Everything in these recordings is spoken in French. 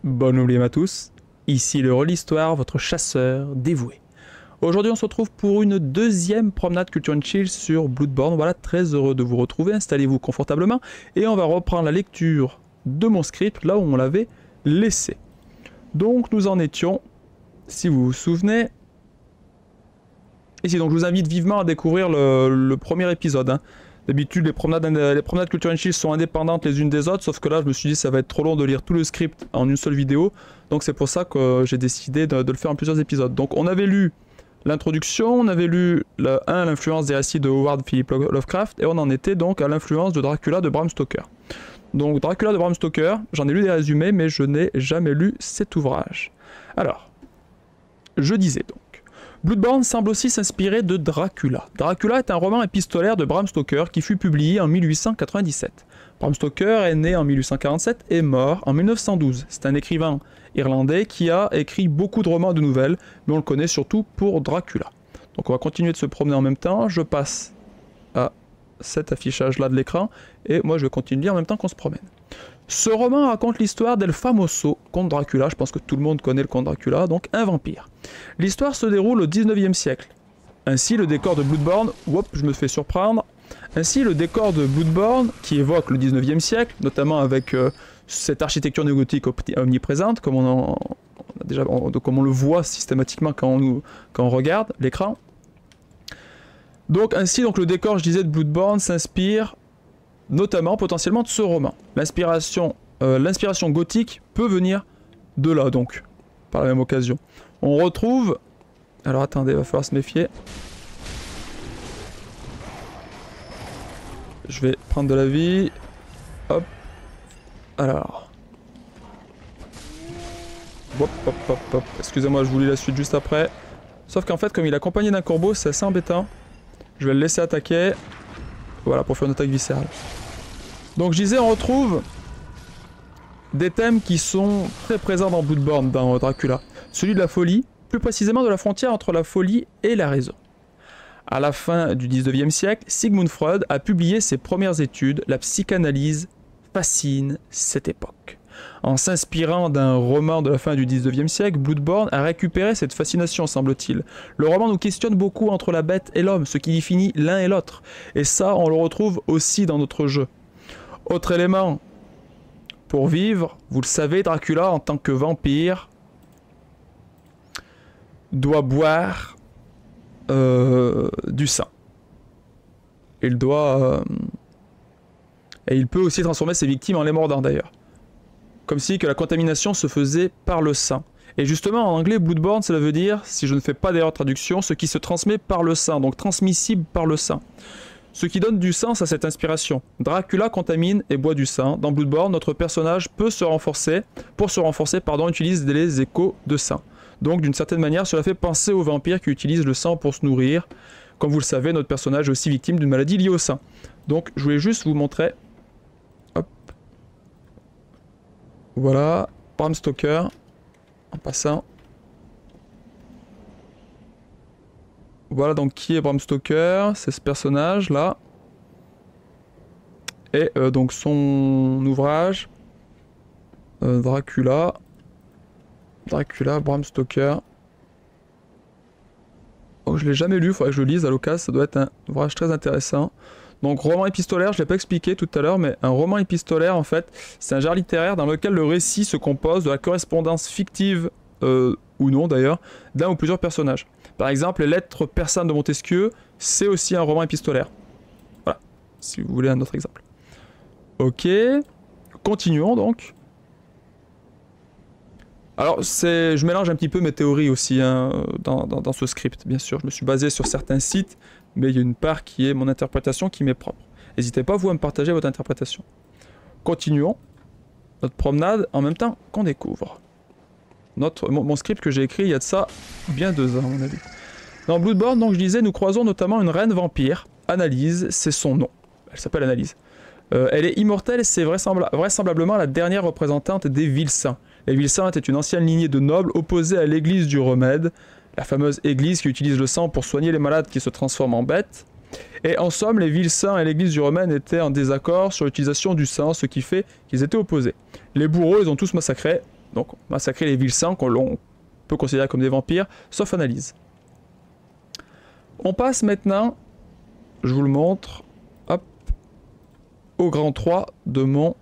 Bonne nuit à tous, ici le Rôle Histoire, votre chasseur dévoué. Aujourd'hui on se retrouve pour une deuxième promenade Culture & Chill sur Bloodborne. Voilà, très heureux de vous retrouver, installez-vous confortablement et on va reprendre la lecture de mon script là où on l'avait laissé. Donc nous en étions, si vous vous souvenez, ici. Donc je vous invite vivement à découvrir le premier épisode. Hein. D'habitude, les promenades Culture & Chill sont indépendantes les unes des autres, sauf que là, je me suis dit ça va être trop long de lire tout le script en une seule vidéo, donc c'est pour ça que j'ai décidé de le faire en plusieurs épisodes. Donc on avait lu l'introduction, on avait lu l'influence des récits de Howard Philip Lovecraft, et on en était donc à l'influence de Dracula de Bram Stoker. Donc Dracula de Bram Stoker, j'en ai lu des résumés, mais je n'ai jamais lu cet ouvrage. Alors, je disais donc. Bloodborne semble aussi s'inspirer de Dracula. Dracula est un roman épistolaire de Bram Stoker qui fut publié en 1897. Bram Stoker est né en 1847 et mort en 1912. C'est un écrivain irlandais qui a écrit beaucoup de romans et de nouvelles, mais on le connaît surtout pour Dracula. Donc on va continuer de se promener en même temps. Je passe à cet affichage-là de l'écran, et moi je vais continuer de lire en même temps qu'on se promène. Ce roman raconte l'histoire d'El Famoso, comte Dracula, je pense que tout le monde connaît le comte Dracula, donc un vampire. L'histoire se déroule au 19e siècle. Ainsi le décor de Bloodborne, je me fais surprendre, ainsi le décor de Bloodborne, qui évoque le 19e siècle, notamment avec cette architecture néogothique omniprésente, comme comme on le voit systématiquement quand on regarde l'écran. Donc ainsi le décor, je disais, de Bloodborne s'inspire notamment potentiellement de ce roman. L'inspiration gothique peut venir de là donc, par la même occasion. On retrouve... Alors attendez, il va falloir se méfier. Je vais prendre de la vie. Hop. Alors. Hop, hop, hop, hop. Excusez-moi, je vous lis la suite juste après. Sauf qu'en fait, comme il est accompagné d'un corbeau, c'est assez embêtant. Je vais le laisser attaquer. Voilà, pour faire une attaque viscérale. Donc je disais, on retrouve des thèmes qui sont très présents dans Bloodborne, dans Dracula. Celui de la folie, plus précisément de la frontière entre la folie et la raison. À la fin du 19e siècle, Sigmund Freud a publié ses premières études. La psychanalyse fascine cette époque. En s'inspirant d'un roman de la fin du 19e siècle, Bloodborne a récupéré cette fascination, semble-t-il. Le roman nous questionne beaucoup entre la bête et l'homme, ce qui définit l'un et l'autre. Et ça, on le retrouve aussi dans notre jeu. Autre élément, pour vivre, vous le savez, Dracula, en tant que vampire, doit boire du sang. Il doit... et il peut aussi transformer ses victimes en les mordant, d'ailleurs. Comme si que la contamination se faisait par le sang. Et justement, en anglais, Bloodborne, cela veut dire, si je ne fais pas d'erreur de traduction, ce qui se transmet par le sang, donc transmissible par le sang. Ce qui donne du sens à cette inspiration. Dracula contamine et boit du sang. Dans Bloodborne, notre personnage peut se renforcer, utilise les échos de sang. Donc d'une certaine manière, cela fait penser aux vampires qui utilisent le sang pour se nourrir. Comme vous le savez, notre personnage est aussi victime d'une maladie liée au sang. Donc je voulais juste vous montrer... Hop. Voilà, Bram Stoker, en passant. Voilà donc qui est Bram Stoker, c'est ce personnage là. Et donc son ouvrage, Dracula, Bram Stoker. Oh, je l'ai jamais lu, il faudrait que je le lise à l'occasion, ça doit être un ouvrage très intéressant. Donc roman épistolaire, je ne l'ai pas expliqué tout à l'heure, mais un roman épistolaire en fait, c'est un genre littéraire dans lequel le récit se compose de la correspondance fictive, ou non d'ailleurs, d'un ou plusieurs personnages. Par exemple, les lettres persanes de Montesquieu, c'est aussi un roman épistolaire. Voilà, si vous voulez un autre exemple. Ok, continuons donc. Alors, je mélange un petit peu mes théories aussi hein, dans ce script, bien sûr. Je me suis basé sur certains sites, mais il y a une part qui est mon interprétation qui m'est propre. N'hésitez pas, vous, à me partager votre interprétation. Continuons notre promenade en même temps qu'on découvre. Mon script que j'ai écrit il y a de ça bien 2 ans, à mon avis. Dans Bloodborne, donc je disais, nous croisons notamment une reine vampire. Analyse, c'est son nom. Elle s'appelle Analyse. Elle est immortelle et c'est vraisemblablement la dernière représentante des Vilsaints. Les Vilsaints étaient une ancienne lignée de nobles opposée à l'église du remède, la fameuse église qui utilise le sang pour soigner les malades qui se transforment en bêtes. Et en somme, les Vilsaints et l'église du remède étaient en désaccord sur l'utilisation du sang, ce qui fait qu'ils étaient opposés. Les bourreaux les ont tous massacrés, Donc massacrer les villes sans qu'on l'on peut considérer comme des vampires, sauf analyse. On passe maintenant, je vous le montre, hop, au grand 3 de mon...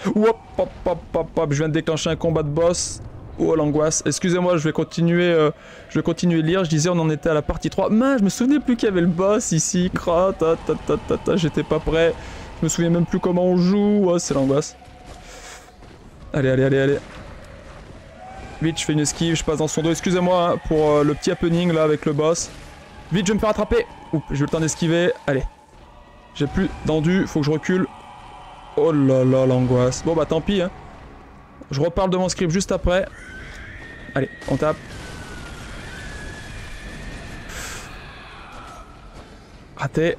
Hop, hop, hop, hop, hop, je viens de déclencher un combat de boss. Oh l'angoisse, excusez-moi, je vais continuer de lire. Je disais on en était à la partie 3. Mince, je me souvenais plus qu'il y avait le boss ici. J'étais pas prêt. Je me souviens même plus comment on joue. Oh, c'est l'angoisse. Allez, allez, allez, allez. Vite, je fais une esquive, je passe dans son dos. Excusez-moi hein, pour le petit happening là avec le boss. Vite, je vais me faire attraper. Oups, j'ai eu le temps d'esquiver. Allez. J'ai plus d'endu, faut que je recule. Oh là là, l'angoisse. Bon bah tant pis hein. Je reparle de mon script juste après. Allez, on tape. Raté.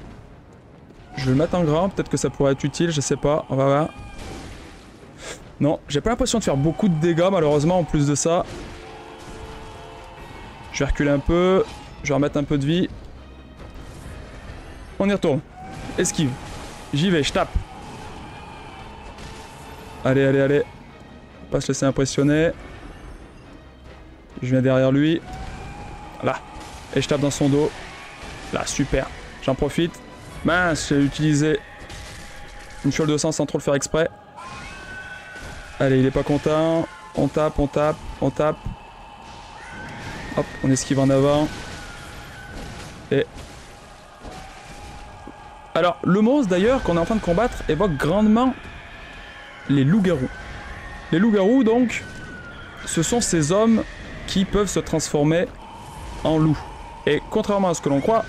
Je vais le mettre en grand, peut-être que ça pourrait être utile, je sais pas, on va voir. Non, j'ai pas l'impression de faire beaucoup de dégâts malheureusement en plus de ça. Je vais reculer un peu, je vais remettre un peu de vie. On y retourne. Esquive. J'y vais, je tape. Allez, allez, allez. Pas se laisser impressionner. Je viens derrière lui. Là. Et je tape dans son dos. Là, super. J'en profite. Mince, j'ai utilisé une fiole de sang sans trop le faire exprès. Allez, il est pas content. On tape, on tape, on tape. Hop, on esquive en avant. Et... Alors, le monstre d'ailleurs qu'on est en train de combattre évoque grandement les loups-garous. Les loups-garous, donc, ce sont ces hommes qui peuvent se transformer en loups. Et contrairement à ce que l'on croit,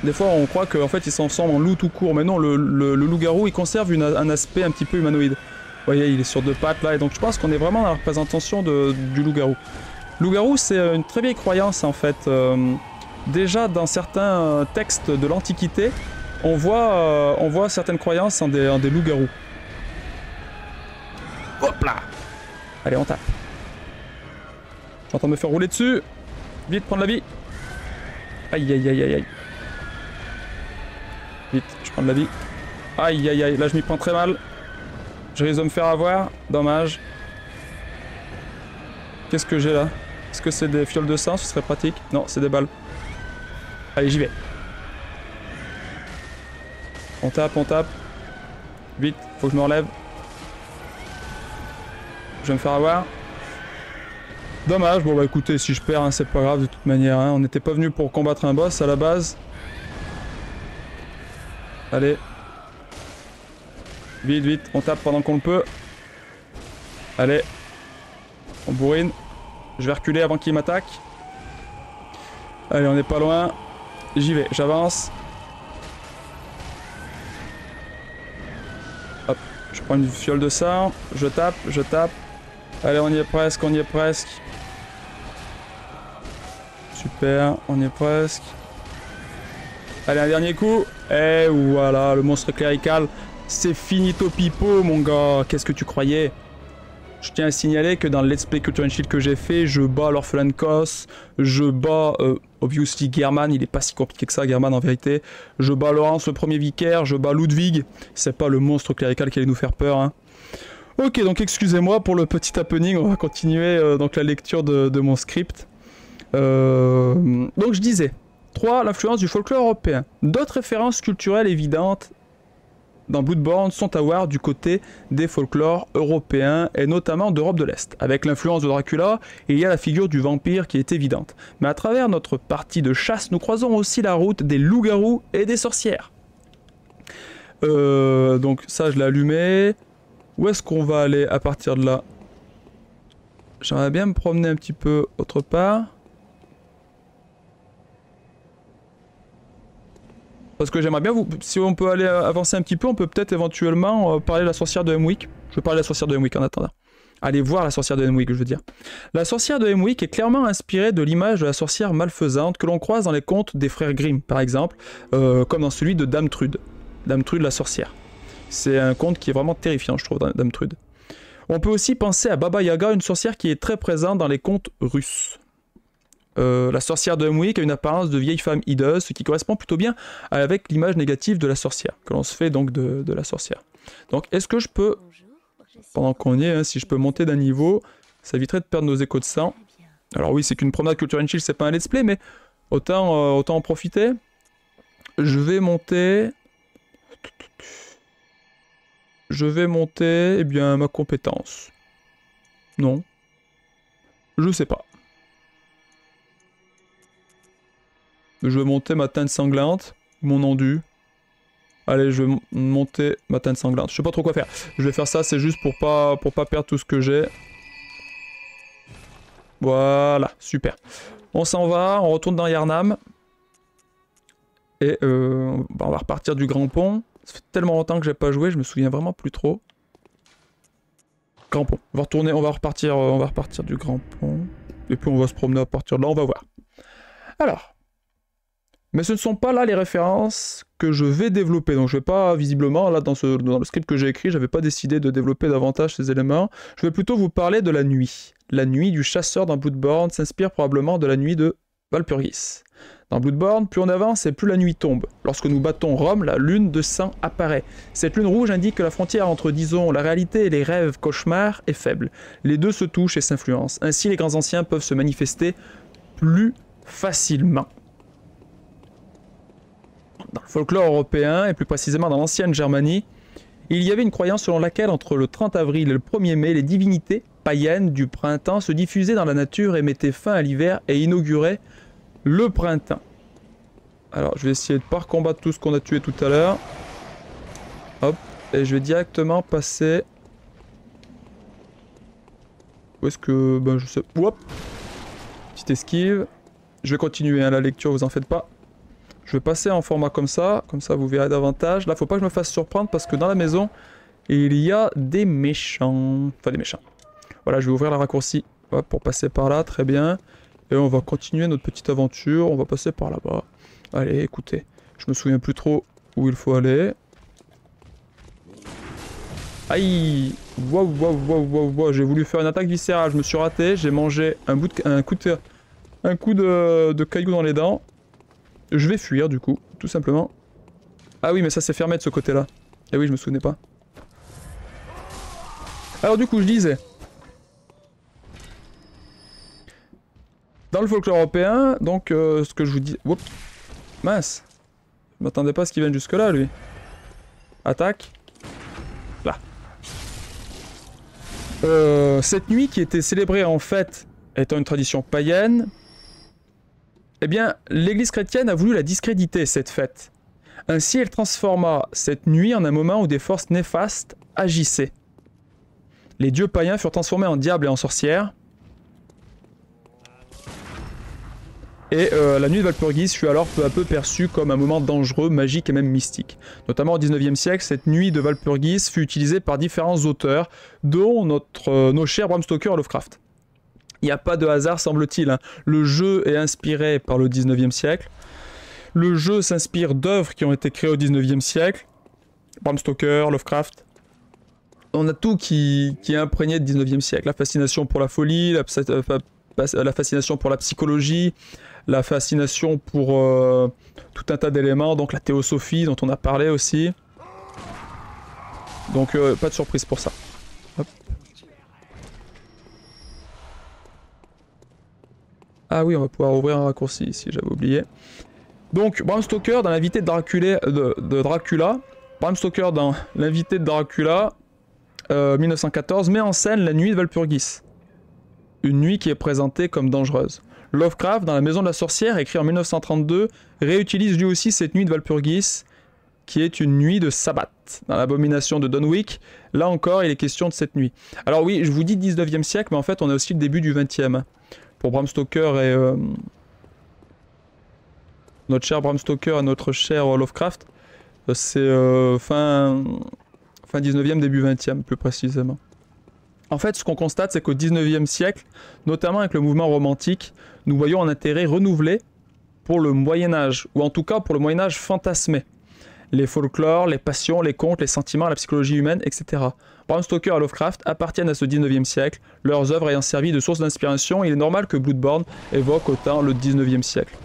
des fois on croit qu'en fait ils se transforment en loup tout court, mais non, le loup-garou il conserve un aspect un petit peu humanoïde. Vous voyez, il est sur deux pattes là, et donc je pense qu'on est vraiment dans la représentation du loup-garou. Loup-garou, c'est une très vieille croyance en fait. Déjà dans certains textes de l'Antiquité, on voit certaines croyances en des loups-garous. Hop là! Allez, on tape. J'entends me faire rouler dessus. Vite, prendre la vie. Aïe, aïe, aïe, aïe, aïe. Vite, je prends de la vie. Aïe, aïe, aïe. Là, je m'y prends très mal. Je risque de me faire avoir. Dommage. Qu'est-ce que j'ai là? Est-ce que c'est des fioles de sang? Ce serait pratique. Non, c'est des balles. Allez, j'y vais. On tape, on tape. Vite, faut que je me relève. Je vais me faire avoir. Dommage, bon bah écoutez, si je perds, hein, c'est pas grave de toute manière. Hein. On n'était pas venu pour combattre un boss à la base. Allez. Vite, vite, on tape pendant qu'on le peut. Allez. On bourrine. Je vais reculer avant qu'il m'attaque. Allez, on n'est pas loin. J'y vais, j'avance. Hop, je prends une fiole de sang. Je tape, je tape. Allez, on y est presque, on y est presque. Super, on y est presque. Allez, un dernier coup. Et voilà, le monstre clérical. C'est finito pipo, mon gars. Qu'est-ce que tu croyais? Je tiens à signaler que dans le Let's Play Culture & Shield que j'ai fait, je bats l'orphelin Kos, je bats obviously Gehrman, il est pas si compliqué que ça, Gehrman en vérité. Je bats Laurence, le premier vicaire, je bats Ludwig. C'est pas le monstre clérical qui allait nous faire peur, hein. Ok, donc excusez-moi pour le petit happening, on va continuer donc la lecture de mon script. Donc je disais, 3. L'influence du folklore européen. D'autres références culturelles évidentes dans Bloodborne sont à voir du côté des folklores européens et notamment d'Europe de l'Est. Avec l'influence de Dracula, il y a la figure du vampire qui est évidente. Mais à travers notre partie de chasse, nous croisons aussi la route des loups-garous et des sorcières. Donc ça je l'ai allumé. Où est-ce qu'on va aller à partir de là? J'aimerais bien me promener un petit peu autre part. Parce que j'aimerais bien vous... Si on peut aller avancer un petit peu, on peut peut-être éventuellement parler de la sorcière de Hemwick. Je vais parler de la sorcière de Hemwick en attendant. Allez voir la sorcière de Hemwick, je veux dire. La sorcière de Hemwick est clairement inspirée de l'image de la sorcière malfaisante que l'on croise dans les contes des frères Grimm, par exemple, comme dans celui de Dame Trude. Dame Trude la sorcière. C'est un conte qui est vraiment terrifiant, je trouve, Dame Trude. On peut aussi penser à Baba Yaga, une sorcière qui est très présente dans les contes russes. La sorcière de Hemwick a une apparence de vieille femme hideuse, ce qui correspond plutôt bien avec l'image négative de la sorcière, que l'on se fait donc de la sorcière. Donc, est-ce que je peux pendant qu'on y est, hein, si je peux monter d'un niveau, ça éviterait de perdre nos échos de sang. Alors oui, c'est qu'une promenade Culture & Chill, c'est pas un let's play, mais autant en profiter. Je vais monter... eh bien, ma compétence. Non. Je sais pas. Je vais monter ma teinte sanglante, mon endu. Allez, je vais monter ma teinte sanglante. Je sais pas trop quoi faire. Je vais faire ça, c'est juste pour pas perdre tout ce que j'ai. Voilà, super. On s'en va, on retourne dans Yharnam. Et on va repartir du Grand Pont. Ça fait tellement longtemps que j'ai pas joué, je me souviens vraiment plus trop. Grand Pont. On va retourner, on va repartir du Grand Pont. Et puis on va se promener à partir de là, on va voir. Alors. Mais ce ne sont pas là les références que je vais développer. Donc je vais pas, visiblement, là dans le script que j'ai écrit, j'avais pas décidé de développer davantage ces éléments. Je vais plutôt vous parler de la nuit. La nuit du chasseur dans Bloodborne s'inspire probablement de la nuit de Walpurgis. Dans Bloodborne, plus on avance et plus la nuit tombe. Lorsque nous battons Rome, la lune de sang apparaît. Cette lune rouge indique que la frontière entre, disons, la réalité et les rêves cauchemars est faible. Les deux se touchent et s'influencent. Ainsi, les grands anciens peuvent se manifester plus facilement. Dans le folklore européen, et plus précisément dans l'ancienne Germanie, il y avait une croyance selon laquelle entre le 30 avril et le 1er mai, les divinités païennes du printemps se diffusaient dans la nature et mettaient fin à l'hiver et inauguraient le printemps. Alors, je vais essayer de ne pas combattre tout ce qu'on a tué tout à l'heure. Hop, et je vais directement passer... Où est-ce que... Ben, je sais... Hop. Petite esquive. Je vais continuer, hein, la lecture, vous en faites pas. Je vais passer en format comme ça vous verrez davantage. Là, faut pas que je me fasse surprendre parce que dans la maison, il y a des méchants. Enfin, des méchants. Voilà, je vais ouvrir la raccourci pour passer par là, très bien. Et on va continuer notre petite aventure, on va passer par là-bas. Allez, écoutez, je me souviens plus trop où il faut aller. Aïe! Waouh, waouh, waouh, waouh, waouh, j'ai voulu faire une attaque viscérale, je me suis raté, j'ai mangé un coup de caillou dans les dents. Je vais fuir du coup, tout simplement. Ah oui, mais ça c'est fermé de ce côté-là. Eh oui, je me souvenais pas. Alors du coup, je disais... Dans le folklore européen, donc ce que je vous dis... Oups. Mince. Je m'attendais pas à ce qu'il vienne jusque là, lui. Attaque. Là. Cette nuit qui était célébrée en fait, étant une tradition païenne, eh bien, l'église chrétienne a voulu la discréditer, cette fête. Ainsi, elle transforma cette nuit en un moment où des forces néfastes agissaient. Les dieux païens furent transformés en diables et en sorcières. Et la nuit de Walpurgis fut alors peu à peu perçue comme un moment dangereux, magique et même mystique. Notamment au 19e siècle, cette nuit de Walpurgis fut utilisée par différents auteurs, dont nos chers Bram Stoker et Lovecraft. Il n'y a pas de hasard, semble-t-il, hein. Le jeu est inspiré par le 19e siècle. Le jeu s'inspire d'œuvres qui ont été créées au 19e siècle. Bram Stoker, Lovecraft. On a tout qui est imprégné du 19e siècle. La fascination pour la folie, la fascination pour la psychologie, la fascination pour tout un tas d'éléments, donc la théosophie dont on a parlé aussi. Donc pas de surprise pour ça. Hop. Ah oui, on va pouvoir ouvrir un raccourci ici, j'avais oublié. Donc, Bram Stoker dans l'invité de Dracula, Bram Stoker dans l'invité de Dracula, 1914, met en scène la nuit de Walpurgis. Une nuit qui est présentée comme dangereuse. Lovecraft, dans La Maison de la Sorcière, écrit en 1932, réutilise lui aussi cette nuit de Walpurgis, qui est une nuit de sabbat. Dans l'Abomination de Dunwich, là encore, il est question de cette nuit. Alors oui, je vous dis 19e siècle, mais en fait, on a aussi le début du 20e. Pour Bram Stoker et notre cher Bram Stoker et notre cher Lovecraft, c'est fin 19e, début 20e plus précisément. En fait, ce qu'on constate, c'est qu'au 19e siècle, notamment avec le mouvement romantique, nous voyons un intérêt renouvelé pour le Moyen-Âge, ou en tout cas pour le Moyen-Âge fantasmé. Les folklores, les passions, les contes, les sentiments, la psychologie humaine, etc. Bram Stoker et Lovecraft appartiennent à ce 19e siècle, leurs œuvres ayant servi de source d'inspiration, il est normal que Bloodborne évoque autant le 19e siècle.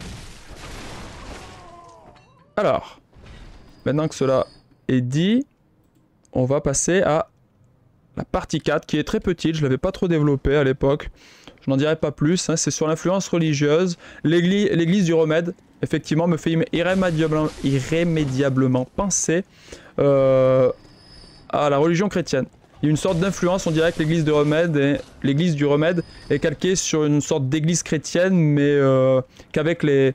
Alors, maintenant que cela est dit, on va passer à la partie 4, qui est très petite, je ne l'avais pas trop développée à l'époque. Je n'en dirai pas plus, hein. C'est sur l'influence religieuse. L'église du remède, effectivement, me fait irrémédiablement penser à la religion chrétienne. Il y a une sorte d'influence, on dirait que l'église du remède est calquée sur une sorte d'église chrétienne, mais qu'avec les...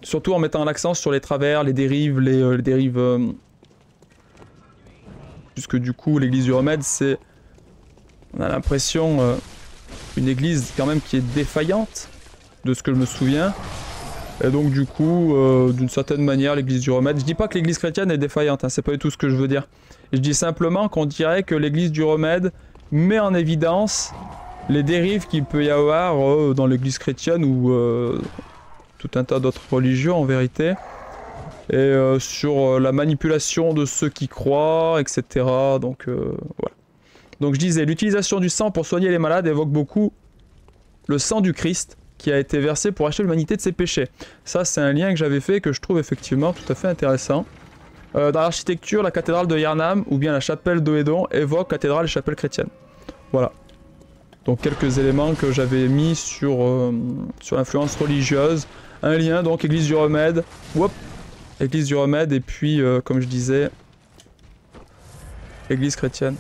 Surtout en mettant l'accent sur les travers, les dérives, puisque du coup, l'église du remède, c'est... On a l'impression... une église quand même qui est défaillante, de ce que je me souviens. Et donc du coup, d'une certaine manière, l'église du remède... Je dis pas que l'église chrétienne est défaillante, hein, c'est pas du tout ce que je veux dire. Je dis simplement qu'on dirait que l'église du remède met en évidence les dérives qu'il peut y avoir dans l'église chrétienne ou tout un tas d'autres religions en vérité. Et sur la manipulation de ceux qui croient, etc. Donc voilà. Donc je disais, l'utilisation du sang pour soigner les malades évoque beaucoup le sang du Christ qui a été versé pour acheter l'humanité de ses péchés. Ça, c'est un lien que j'avais fait que je trouve effectivement tout à fait intéressant. Dans l'architecture, la cathédrale de Yarnam ou bien la chapelle d'Oédon évoque cathédrale et chapelle chrétienne. Voilà. Donc quelques éléments que j'avais mis sur l'influence religieuse. Un lien, donc église du remède. Hop, église du remède et puis, comme je disais, église chrétienne.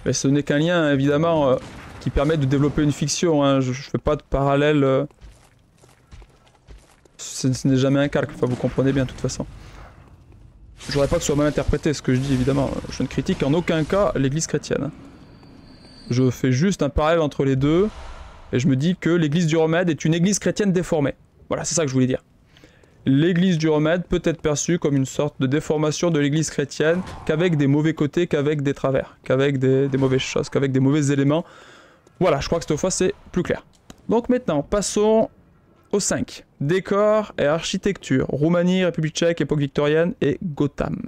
Mais ce n'est qu'un lien, évidemment, qui permet de développer une fiction. Hein. Je ne fais pas de parallèle. Ce n'est jamais un calque, enfin vous comprenez bien de toute façon. Je voudrais pas que ce soit mal interprété ce que je dis, évidemment. Je ne critique en aucun cas l'église chrétienne. Je fais juste un parallèle entre les deux, et je me dis que l'église du remède est une église chrétienne déformée. Voilà, c'est ça que je voulais dire. L'église du remède peut être perçue comme une sorte de déformation de l'église chrétienne, qu'avec des mauvais côtés, qu'avec des travers, qu'avec des mauvaises choses, qu'avec des mauvais éléments. Voilà, je crois que cette fois c'est plus clair. Donc maintenant, passons au 5. Décor et architecture. Roumanie, République tchèque, époque victorienne et Gotham.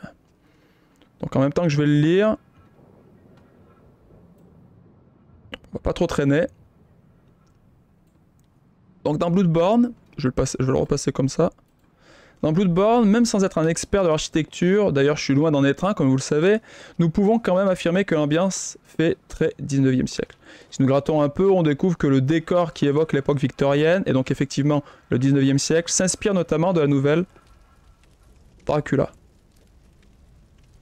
Donc en même temps que je vais le lire, on va pas trop traîner. Donc dans Bloodborne, je vais le repasser comme ça. Dans Bloodborne, même sans être un expert de l'architecture, d'ailleurs je suis loin d'en être un comme vous le savez, nous pouvons quand même affirmer que l'ambiance fait très 19e siècle. Si nous grattons un peu, on découvre que le décor qui évoque l'époque victorienne, et donc effectivement le 19e siècle, s'inspire notamment de la nouvelle Dracula.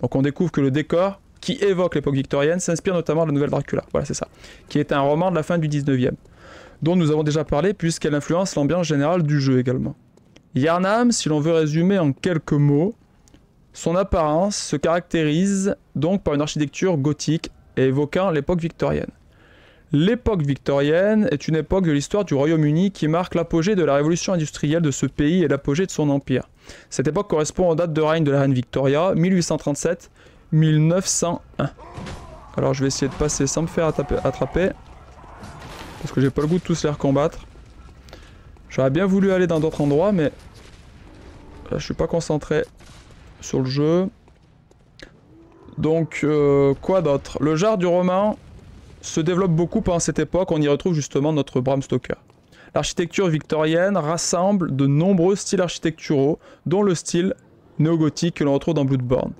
Donc on découvre que le décor qui évoque l'époque victorienne s'inspire notamment de la nouvelle Dracula, voilà c'est ça, qui est un roman de la fin du 19e, dont nous avons déjà parlé puisqu'elle influence l'ambiance générale du jeu également. Yarnam, si l'on veut résumer en quelques mots, son apparence se caractérise donc par une architecture gothique et évoquant l'époque victorienne. L'époque victorienne est une époque de l'histoire du Royaume-Uni qui marque l'apogée de la révolution industrielle de ce pays et l'apogée de son empire. Cette époque correspond aux dates de règne de la reine Victoria, 1837-1901. Alors je vais essayer de passer sans me faire attraper, parce que j'ai pas le goût de tous les recombattre. J'aurais bien voulu aller dans d'autres endroits, mais là, je suis pas concentré sur le jeu. Donc, quoi d'autre? Le genre du roman se développe beaucoup pendant cette époque. On y retrouve justement notre Bram Stoker. L'architecture victorienne rassemble de nombreux styles architecturaux, dont le style néo-gothique que l'on retrouve dans Bloodborne.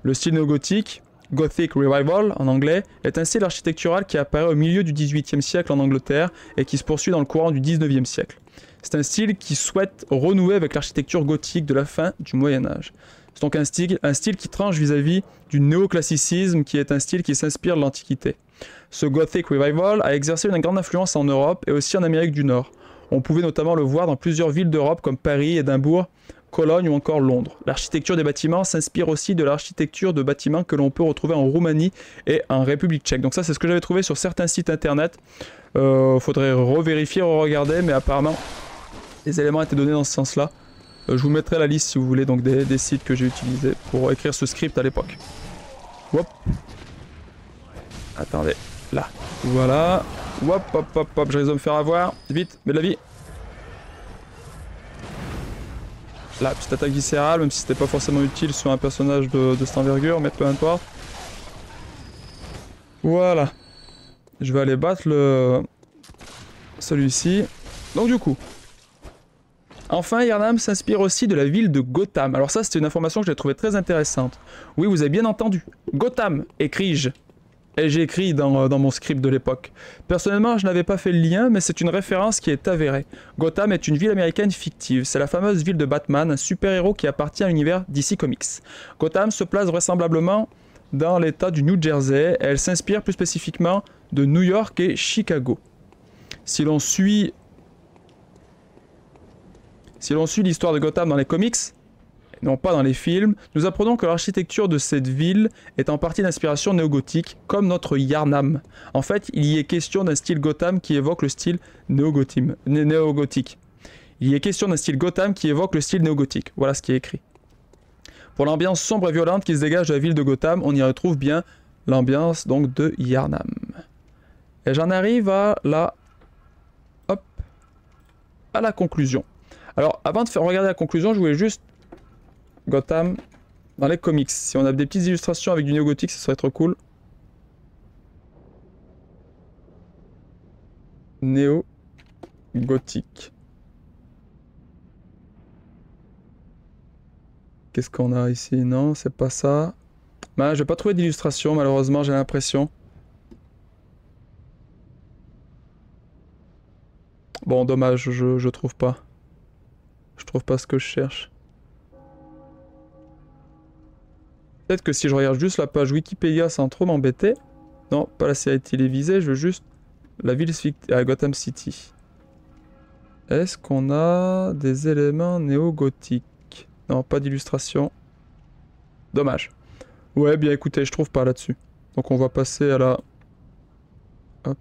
Le style néo-gothique, Gothic Revival en anglais, est un style architectural qui apparaît au milieu du XVIIIe siècle en Angleterre et qui se poursuit dans le courant du XIXe siècle. C'est un style qui souhaite renouer avec l'architecture gothique de la fin du Moyen-Âge. C'est donc un style qui tranche vis-à-vis du néoclassicisme, qui est un style qui s'inspire de l'Antiquité. Ce Gothic Revival a exercé une grande influence en Europe et aussi en Amérique du Nord. On pouvait notamment le voir dans plusieurs villes d'Europe comme Paris, Édimbourg, Cologne ou encore Londres. L'architecture des bâtiments s'inspire aussi de l'architecture de bâtiments que l'on peut retrouver en Roumanie et en République tchèque. Donc ça, c'est ce que j'avais trouvé sur certains sites internet. Faudrait revérifier, re-regarder, mais apparemment, les éléments étaient donnés dans ce sens-là. Je vous mettrai la liste si vous voulez, donc des sites que j'ai utilisés pour écrire ce script à l'époque. Hop. Attendez, là. Voilà. Hop, hop, hop, hop, je risque de me faire avoir. Vite, mets de la vie. Là, petite attaque viscérale, même si c'était pas forcément utile sur un personnage de cette envergure, mais peu importe. Voilà. Je vais aller battre celui-ci. Donc du coup, Enfin, Yharnam s'inspire aussi de la ville de Gotham. Alors ça, c'était une information que j'ai trouvée très intéressante. Oui, vous avez bien entendu. Gotham, écris-je. Et j'ai écrit dans mon script de l'époque. Personnellement, je n'avais pas fait le lien, mais c'est une référence qui est avérée. Gotham est une ville américaine fictive. C'est la fameuse ville de Batman, un super-héros qui appartient à l'univers DC Comics. Gotham se place vraisemblablement dans l'état du New Jersey. Elle s'inspire plus spécifiquement de New York et Chicago. Si l'on suit l'histoire de Gotham dans les comics, non pas dans les films, nous apprenons que l'architecture de cette ville est en partie d'inspiration néo-gothique, comme notre Yharnam. En fait, il y est question d'un style Gotham qui évoque le style néo-gothique. Il y est question d'un style Gotham qui évoque le style néo-gothique. Voilà ce qui est écrit. Pour l'ambiance sombre et violente qui se dégage de la ville de Gotham, on y retrouve bien l'ambiance donc de Yharnam. Et j'en arrive à la conclusion. Alors, avant de regarder la conclusion, je voulais juste Gotham dans les comics. Si on a des petites illustrations avec du néo-gothique, ça serait trop cool. Néo-gothique. Qu'est-ce qu'on a ici? Non, c'est pas ça. Bah, je vais pas trouver d'illustration, malheureusement, j'ai l'impression. Bon, dommage, je trouve pas. Je trouve pas ce que je cherche. Peut-être que si je regarde juste la page Wikipédia sans trop m'embêter. Non, pas la série télévisée, je veux juste la ville à Gotham City. Est-ce qu'on a des éléments néo-gothiques? Non, pas d'illustration. Dommage. Ouais, bien écoutez, je trouve pas là-dessus. Donc on va passer à la... Hop.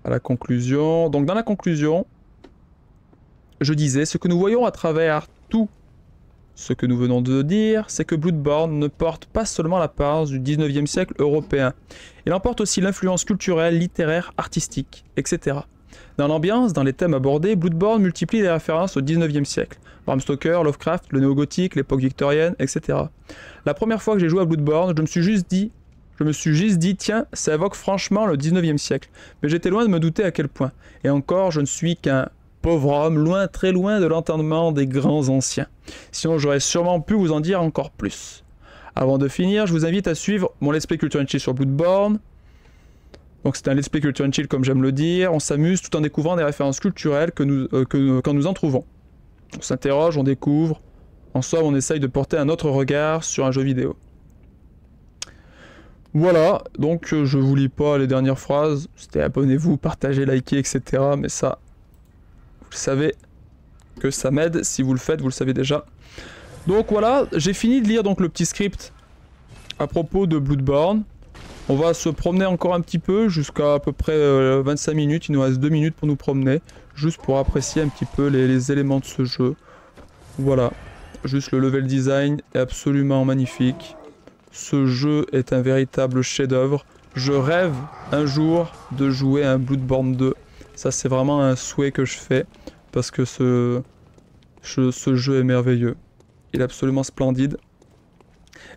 À la conclusion. Donc dans la conclusion, je disais, ce que nous voyons à travers tout ce que nous venons de dire, c'est que Bloodborne ne porte pas seulement l'apparence du 19e siècle européen. Il emporte aussi l'influence culturelle, littéraire, artistique, etc. Dans l'ambiance, dans les thèmes abordés, Bloodborne multiplie les références au 19e siècle. Bram Stoker, Lovecraft, le néo-gothique, l'époque victorienne, etc. La première fois que j'ai joué à Bloodborne, je me suis juste dit, tiens, ça évoque franchement le 19e siècle. Mais j'étais loin de me douter à quel point. Et encore, je ne suis qu'un pauvre homme, loin, très loin de l'entendement des grands anciens. Sinon, j'aurais sûrement pu vous en dire encore plus. Avant de finir, je vous invite à suivre mon Let's Play Culture & Chill sur Bloodborne. Donc c'est un Let's Play Culture & Chill comme j'aime le dire. On s'amuse tout en découvrant des références culturelles quand nous en trouvons. On s'interroge, on découvre. En somme, on essaye de porter un autre regard sur un jeu vidéo. Voilà, donc je vous lis pas les dernières phrases. C'était abonnez-vous, partagez, likez, etc. Mais ça... Vous savez que ça m'aide, si vous le faites, vous le savez déjà. Donc voilà, j'ai fini de lire donc le petit script à propos de Bloodborne. On va se promener encore un petit peu, jusqu'à à peu près 25 minutes. Il nous reste 2 minutes pour nous promener, juste pour apprécier un petit peu les éléments de ce jeu. Voilà, juste le level design est absolument magnifique. Ce jeu est un véritable chef-d'œuvre. Je rêve un jour de jouer à un Bloodborne 2. Ça c'est vraiment un souhait que je fais, parce que ce jeu est merveilleux. Il est absolument splendide.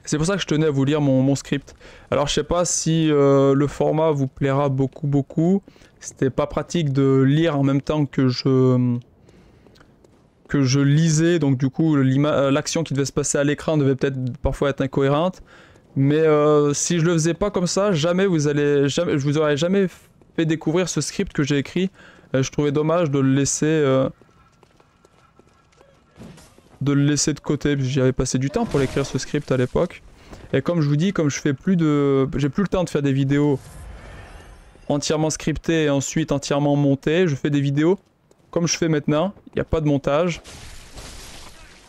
C'est pour ça que je tenais à vous lire mon script. Alors je sais pas si le format vous plaira beaucoup. C'était pas pratique de lire en même temps que je lisais, donc du coup l'action qui devait se passer à l'écran devait peut-être parfois être incohérente. Mais si je le faisais pas comme ça, je vous aurais jamais fait découvrir ce script que j'ai écrit. Je trouvais dommage de le laisser de côté, parce que j'y avais passé du temps pour l'écrire ce script à l'époque. Et comme je vous dis, comme je fais j'ai plus le temps de faire des vidéos entièrement scriptées et ensuite entièrement montées, je fais des vidéos comme je fais maintenant, il n'y a pas de montage.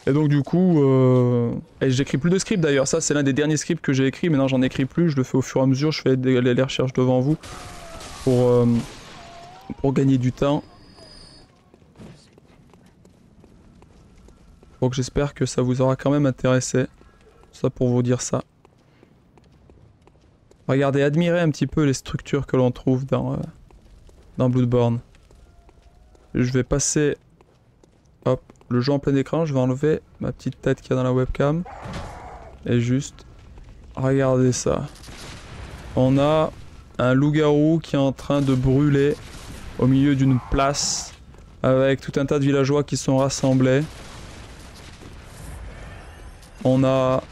Et donc du coup, et j'écris plus de script d'ailleurs, ça c'est l'un des derniers scripts que j'ai écrit, maintenant j'en écris plus, je le fais au fur et à mesure, je fais les recherches devant vous pour gagner du temps. Donc j'espère que ça vous aura quand même intéressé, ça pour vous dire ça. Regardez, admirez un petit peu les structures que l'on trouve dans Bloodborne. Je vais passer, hop, le jeu en plein écran, je vais enlever ma petite tête qu'il y a dans la webcam. Et juste, regardez ça. On a un loup-garou qui est en train de brûler au milieu d'une place avec tout un tas de villageois qui sont rassemblés. On a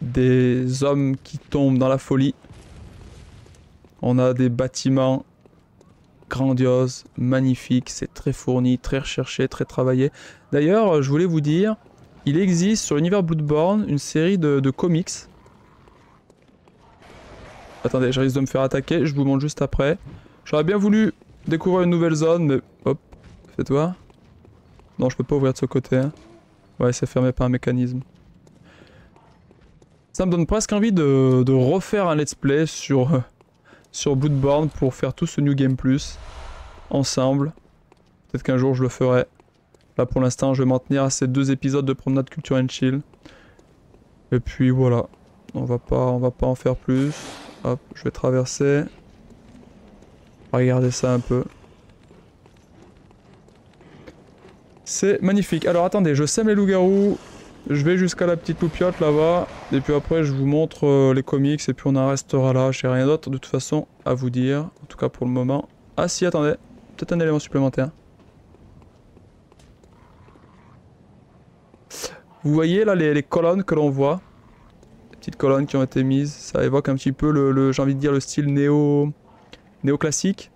des hommes qui tombent dans la folie. On a des bâtiments grandioses, magnifiques, c'est très fourni, très recherché, très travaillé. D'ailleurs, je voulais vous dire, il existe sur l'univers Bloodborne une série de comics. Attendez, je risque de me faire attaquer, je vous montre juste après. J'aurais bien voulu découvrir une nouvelle zone, mais hop, fais-toi. Non, je peux pas ouvrir de ce côté. Hein. Ouais, c'est fermé par un mécanisme. Ça me donne presque envie de refaire un let's play sur Bloodborne pour faire tout ce New Game Plus ensemble. Peut-être qu'un jour je le ferai. Là pour l'instant je vais m'en tenir à ces 2 épisodes de Promenade Culture and Chill. Et puis voilà, on va pas en faire plus. Hop, je vais traverser. Regardez ça un peu. C'est magnifique. Alors attendez, je sème les loups-garous. Je vais jusqu'à la petite loupiote là-bas. Et puis après je vous montre les comics et puis on en restera là. J'ai rien d'autre de toute façon à vous dire. En tout cas pour le moment. Ah si, attendez. Peut-être un élément supplémentaire. Vous voyez là les colonnes que l'on voit. Les petites colonnes qui ont été mises. Ça évoque un petit peu j'ai envie de dire le style néoclassique.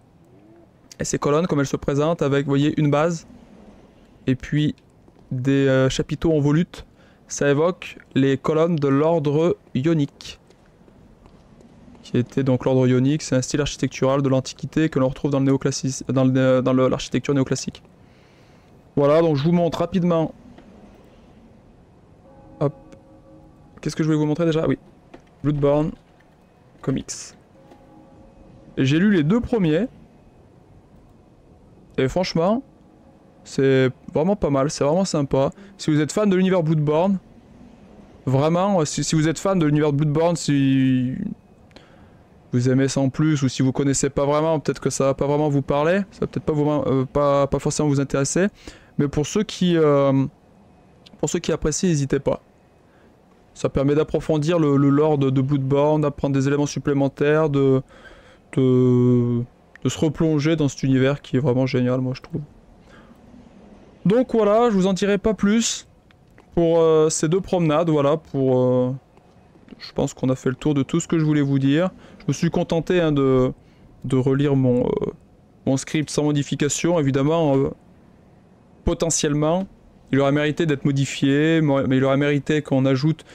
Et ces colonnes comme elles se présentent avec, vous voyez, une base. Et puis des chapiteaux en volute. Ça évoque les colonnes de l'ordre ionique. Qui était donc l'ordre ionique, c'est un style architectural de l'Antiquité que l'on retrouve dans l'architecture néoclassique. Voilà, donc je vous montre rapidement. Hop. Qu'est-ce que je voulais vous montrer déjà? Ah oui. Bloodborne Comics. J'ai lu les 2 premiers. Et franchement, c'est vraiment pas mal, c'est vraiment sympa. Si vous êtes fan de l'univers Bloodborne, vraiment, si vous êtes fan de l'univers Bloodborne, si vous aimez sans plus, ou si vous connaissez pas vraiment, peut-être que ça va pas vraiment vous parler, ça va peut-être pas forcément vous intéresser, mais pour ceux qui apprécient, n'hésitez pas. Ça permet d'approfondir le lore de Bloodborne, d'apprendre des éléments supplémentaires, de se replonger dans cet univers qui est vraiment génial, moi je trouve. Donc voilà, je vous en dirai pas plus pour ces 2 promenades, voilà, je pense qu'on a fait le tour de tout ce que je voulais vous dire. Je me suis contenté hein, de relire mon script sans modification, évidemment, potentiellement, il aurait mérité d'être modifié, mais il aurait mérité qu'on ajoute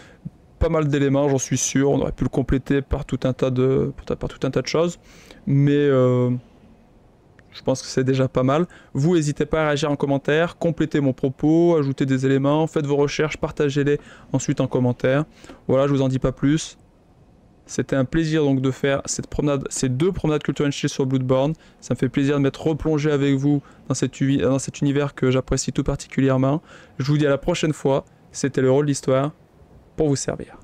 pas mal d'éléments, j'en suis sûr, on aurait pu le compléter par tout un tas de choses, mais je pense que c'est déjà pas mal. Vous, n'hésitez pas à réagir en commentaire, complétez mon propos, ajoutez des éléments, faites vos recherches, partagez-les ensuite en commentaire. Voilà, je vous en dis pas plus. C'était un plaisir donc de faire ces 2 promenades Culture and Chill sur Bloodborne. Ça me fait plaisir de m'être replongé avec vous dans cet univers que j'apprécie tout particulièrement. Je vous dis à la prochaine fois. C'était le rôle d'histoire pour vous servir.